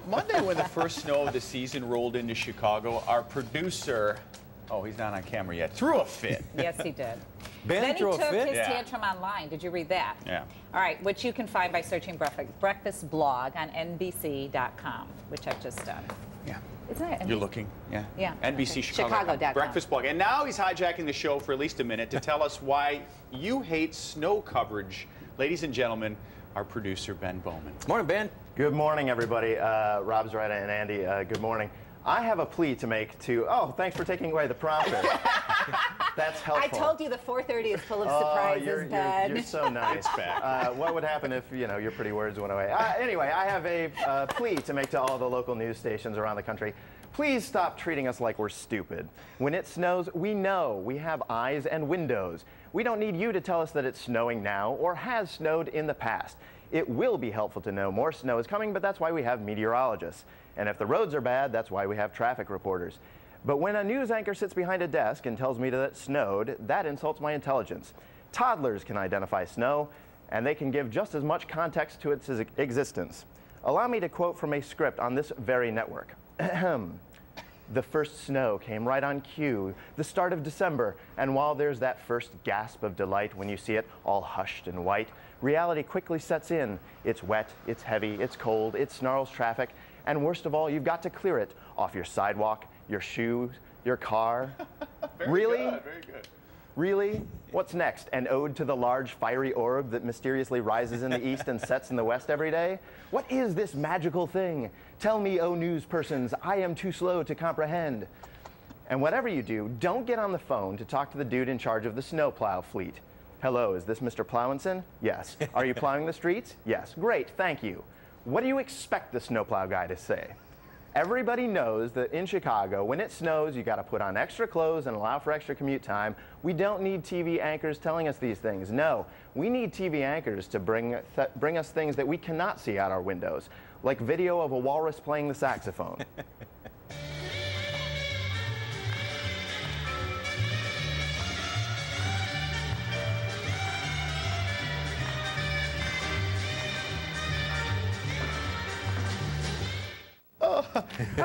Monday, when the first snow of the season rolled into Chicago, our producer, oh, he's not on camera yet, threw a fit. Yes, he did. Ben then he threw a took fit? his Yeah. tantrum online. Did you read that? Yeah. All right, which you can find by searching Breakfast Blog on NBC.com, which I've just done. Yeah. Isn't it? You're looking, yeah. Yeah. NBC Okay. Chicago. Chicago.com. Breakfast Blog. And now he's hijacking the show for at least a minute to tell us why you hate snow coverage. Ladies and gentlemen, our producer, Ben Bowman. Morning, Ben. Good morning, everybody. Rob, Zaretta, and Andy, good morning. I have a plea to make to, oh, thanks for taking away the prompter. That's helpful. I told you the 4:30 is full of surprises, Ben. You're so nice. It's back. What would happen if, your pretty words went away? Anyway, I have a plea to make to all the local news stations around the country. Please stop treating us like we're stupid. When it snows, we know. We have eyes and windows. We don't need you to tell us that it's snowing now or has snowed in the past. It will be helpful to know more snow is coming, but that's why we have meteorologists. And if the roads are bad, that's why we have traffic reporters. But when a news anchor sits behind a desk and tells me that it snowed, that insults my intelligence. Toddlers can identify snow, and they can give just as much context to its existence. Allow me to quote from a script on this very network. The first snow came right on cue, the start of December, and while there's that first gasp of delight when you see it all hushed and white, reality quickly sets in. It's wet, it's heavy, it's cold, it snarls traffic, and worst of all, you've got to clear it off your sidewalk, your shoes, your car. Really? Good, very good. Really? What's next? An ode to the large fiery orb that mysteriously rises in the east and sets in the west every day? What is this magical thing? Tell me, oh news persons, I am too slow to comprehend. And whatever you do, don't get on the phone to talk to the dude in charge of the snowplow fleet. Hello, is this Mr. Plowinson? Yes. Are you plowing the streets? Yes. Great, thank you. What do you expect the snowplow guy to say? Everybody knows that in Chicago, when it snows, you got to put on extra clothes and allow for extra commute time. We don't need TV anchors telling us these things. No, we need TV anchors to bring us things that we cannot see out our windows, like video of a walrus playing the saxophone.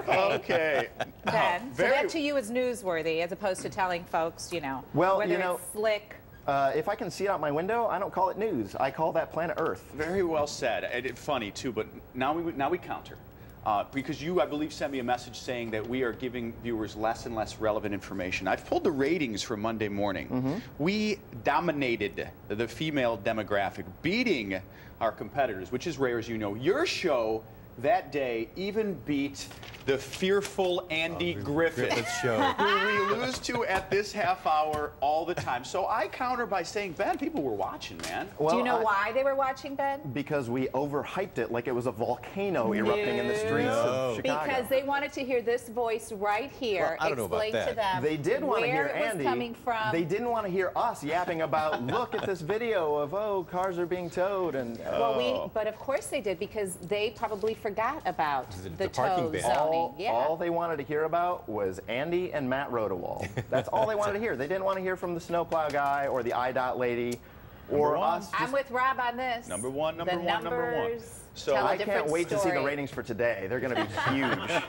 Okay. Ben, so very- that to you is newsworthy, as opposed to telling folks, Well, whether it's slick. If I can see it out my window, I don't call it news. I call that planet Earth. Very well said. And it's funny, too, but now we counter. Because you, I believe, sent me a message saying that we are giving viewers less and less relevant information. I've pulled the ratings for Monday morning. We dominated the female demographic, beating our competitors, which is rare, as you know. Your show that day even beat the fearful Andy Griffith show. who we lose to at this half hour all the time. So I counter by saying, Ben, people were watching, man. Well, Do you know why they were watching, Ben? Because we overhyped it like it was a volcano erupting in the streets of Chicago. Because they wanted to hear this voice right here Well, I don't know about explain to them They did want to hear where it was Andy. coming from. They didn't want to hear us yapping about, look at this video of, oh, cars are being towed. And Well, but of course they did, because they probably forgot about the parking tow ban. zoning. all they wanted to hear about was Andy and Matt Rodewald. That's all they wanted to hear. They didn't want to hear from the snowplow guy or the IDOT lady or us. I'm with Rob on this. Number one. The numbers So tell a I can't different wait to see the story. ratings for today. They're going to be huge.